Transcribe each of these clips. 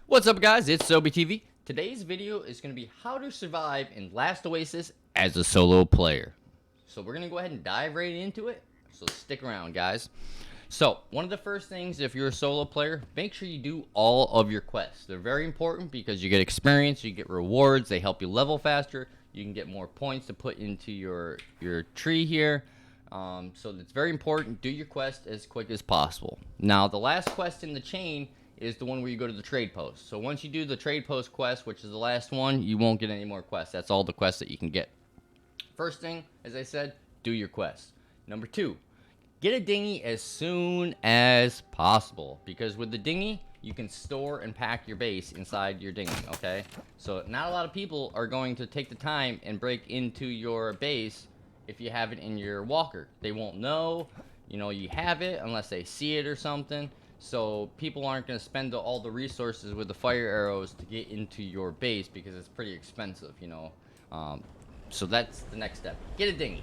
What's up, guys? It's SoBTV. Today's video is going to be how to survive in Last Oasis as a solo player. So we're going to go ahead and dive right into it. So stick around, guys. So one of the first things, if you're a solo player, make sure you do all of your quests. They're very important because you get experience, you get rewards, they help you level faster. You can get more points to put into your tree here. So it's very important. Do your quest as quick as possible. Now, the last quest in the chain is the one where you go to the trade post. So once you do the trade post quest, which is the last one, you won't get any more quests. That's all the quests that you can get. First thing, as I said, do your quest. Number 2, get a dinghy as soon as possible, because with the dinghy, you can store and pack your base inside your dinghy, okay? So not a lot of people are going to take the time and break into your base if you have it in your walker. They won't know, you have it unless they see it or something. So people aren't going to spend all the resources with the fire arrows to get into your base because it's pretty expensive, So that's the next step. Get a dinghy.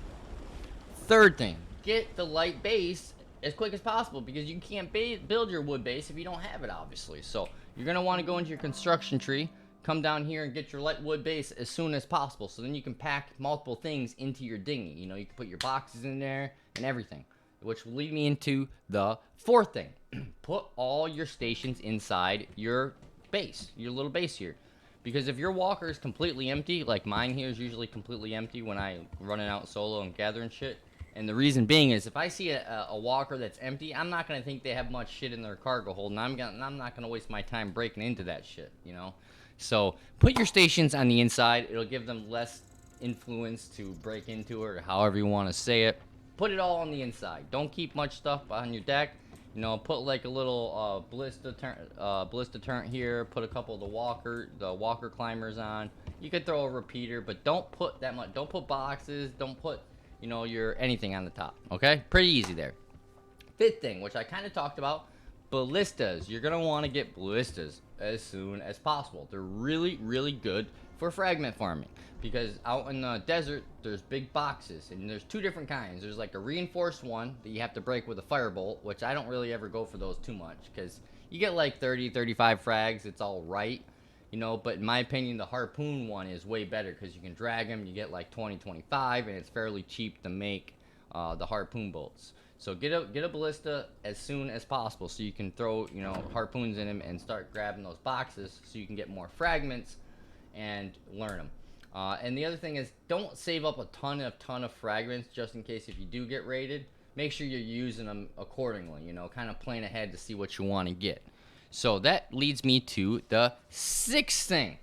Third thing, get the light base as quick as possible because you can't build your wood base if you don't have it, obviously. So you're going to want to go into your construction tree, come down here and get your light wood base as soon as possible. So then you can pack multiple things into your dinghy. You can put your boxes in there and everything. Which will lead me into the fourth thing. Put all your stations inside your base, your little base here. Because if your walker is completely empty, like mine here is usually completely empty when I running out solo and gathering shit. And the reason being is if I see a walker that's empty, I'm not going to think they have much shit in their cargo hold. And I'm not going to waste my time breaking into that shit, So put your stations on the inside. It'll give them less influence to break into it or however you want to say it. Put it all on the inside. Don't keep much stuff on your deck. Put like a little Balista turret here. Put a couple of the walker climbers on. You could throw a repeater, but don't put that much. Don't put boxes. Don't put, your anything on the top. Okay? Pretty easy there. Fifth thing, which I kind of talked about, ballistas. You're going to want to get ballistas as soon as possible. They're really, really good for fragment farming. Because out in the desert, there's big boxes, and there's two different kinds. There's like a reinforced one that you have to break with a firebolt, which I don't really ever go for those too much, because you get like 30, 35 frags, it's all right, but in my opinion, the harpoon one is way better, because you can drag them, you get like 20, 25, and it's fairly cheap to make the harpoon bolts. So get a ballista as soon as possible, so you can throw, harpoons in them and start grabbing those boxes, so you can get more fragments and learn them. And the other thing is, don't save up a ton of fragments just in case if you do get raided. Make sure you're using them accordingly, kind of plan ahead to see what you want to get. So that leads me to the sixth thing.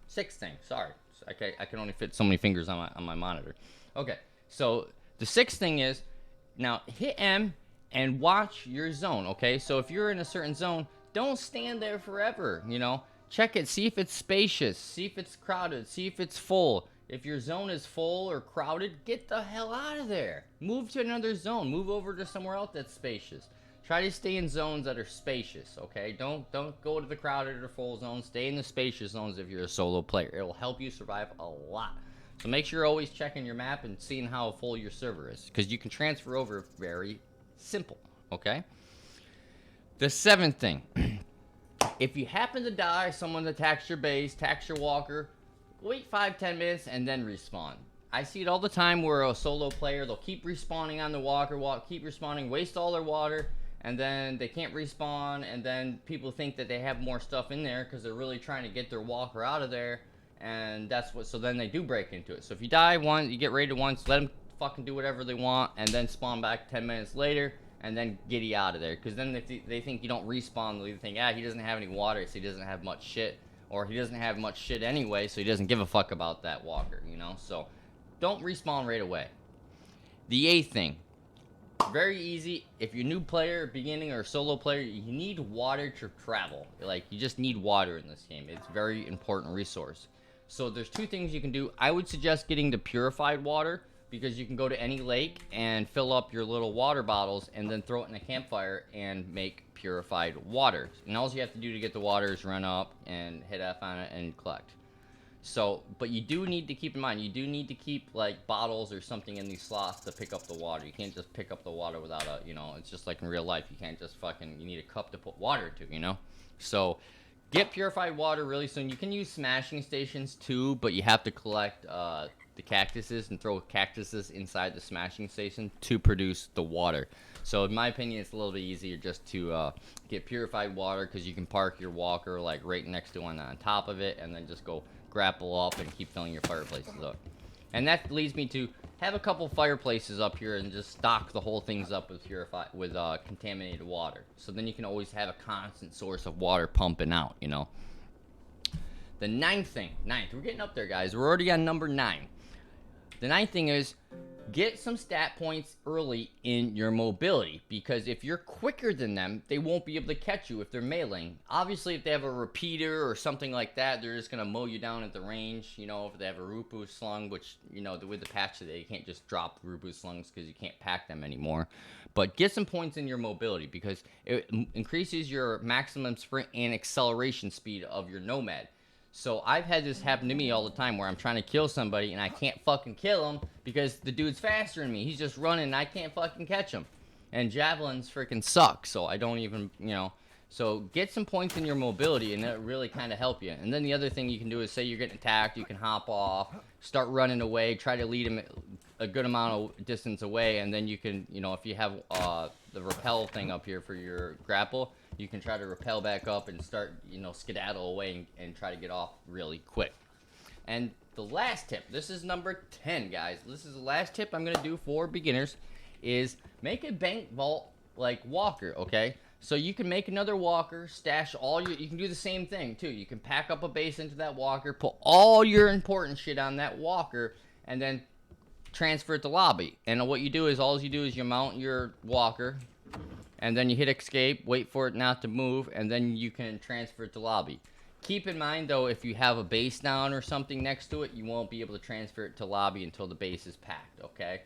Sorry. I can only fit so many fingers on my monitor. Okay, so the sixth thing is, now hit M and watch your zone, okay? So if you're in a certain zone, don't stand there forever, Check it, see if it's spacious, see if it's crowded, see if it's full. If your zone is full or crowded, get the hell out of there. Move to another zone. Move over to somewhere else that's spacious. Try to stay in zones that are spacious, okay? Don't go to the crowded or full zones. Stay in the spacious zones if you're a solo player. It'll help you survive a lot. So make sure you're always checking your map and seeing how full your server is, because you can transfer over very simple, okay? The seventh thing. If you happen to die, someone attacks your base, attacks your walker, wait 5-10 minutes and then respawn. I see it all the time where a solo player, they'll keep respawning on the walker, keep respawning, waste all their water, and then they can't respawn, and then people think that they have more stuff in there because they're really trying to get their walker out of there, and so then they do break into it. So if you die once, you get raided once, let them fucking do whatever they want, and then spawn back 10 minutes later, and then giddy out of there, because then they think you don't respawn. They think, he doesn't have any water, so he doesn't have much shit, or he doesn't have much shit anyway, so he doesn't give a fuck about that walker, So don't respawn right away. The eighth thing, very easy. If you're a new player, beginning, or solo player, you need water to travel. Like, you just need water in this game. It's a very important resource. So there's two things you can do. I would suggest getting the purified water, because you can go to any lake and fill up your little water bottles and then throw it in a campfire and make purified water. And all you have to do to get the water is run up and hit F on it and collect. So, but you do need to keep in mind, you do need to keep like bottles or something in these slots to pick up the water. You can't just pick up the water without it's just like in real life. You can't just you need a cup to put water to, So get purified water really soon. You can use smashing stations too, but you have to collect the cactuses and throw cactuses inside the smashing station to produce the water. So in my opinion, it's a little bit easier just to get purified water, because you can park your walker like right next to one on top of it, and then just go grapple up and keep filling your fireplaces up. And that leads me to have a couple fireplaces up here and just stock the whole things up with contaminated water. So then you can always have a constant source of water pumping out, you know. The ninth, we're getting up there, guys. We're already on number 9. The ninth thing is get some stat points early in your mobility, because if you're quicker than them, they won't be able to catch you if they're meleeing. Obviously, if they have a repeater or something like that, they're just going to mow you down at the range. You know, if they have a Rupu slung, which, you know, with the patch today, you can't just drop Rupu slungs because you can't pack them anymore. But get some points in your mobility, because it increases your maximum sprint and acceleration speed of your Nomad. So I've had this happen to me all the time, where I'm trying to kill somebody and I can't fucking kill him because the dude's faster than me. He's just running and I can't fucking catch him. And javelins freaking suck, so I don't even, you know. So get some points in your mobility, and that really kind of help you. And then the other thing you can do is, say you're getting attacked, you can hop off, start running away, try to lead him a good amount of distance away, and then you can, you know, if you have the rappel thing up here for your grapple, you can try to rappel back up and start, you know, skedaddle away and try to get off really quick. And the last tip, this is number 10, guys. This is the last tip I'm going to do for beginners, is make a bank vault like walker, okay? So you can make another walker, stash all your, you can do the same thing too. You can pack up a base into that walker, put all your important shit on that walker, and then transfer it to lobby. And what you do is, all you do is you mount your walker, and then you hit escape, wait for it not to move, and then you can transfer it to lobby. Keep in mind, though, if you have a base down or something next to it, you won't be able to transfer it to lobby until the base is packed, okay?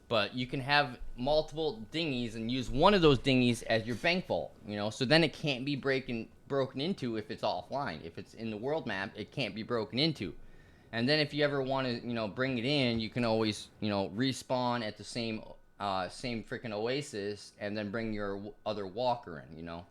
But you can have multiple dinghies and use one of those dinghies as your bank vault, you know? So then it can't be broken into if it's offline. If it's in the world map, it can't be broken into. And then if you ever want to, you know, bring it in, you can always, you know, respawn at the same freaking Oasis, and then bring your other walker in, you know,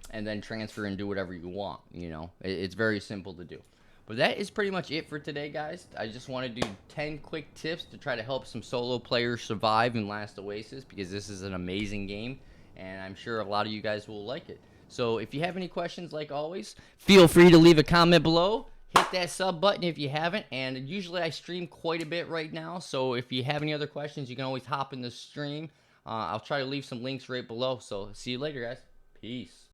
and then transfer and do whatever you want, you know. It's very simple to do. But that is pretty much it for today, guys. I just want to do 10 quick tips to try to help some solo players survive in Last Oasis, because this is an amazing game, and I'm sure a lot of you guys will like it. So if you have any questions, like always, feel free to leave a comment below. Hit that sub button if you haven't, and usually I stream quite a bit right now, so if you have any other questions, you can always hop in the stream. I'll try to leave some links right below, so see you later, guys. Peace.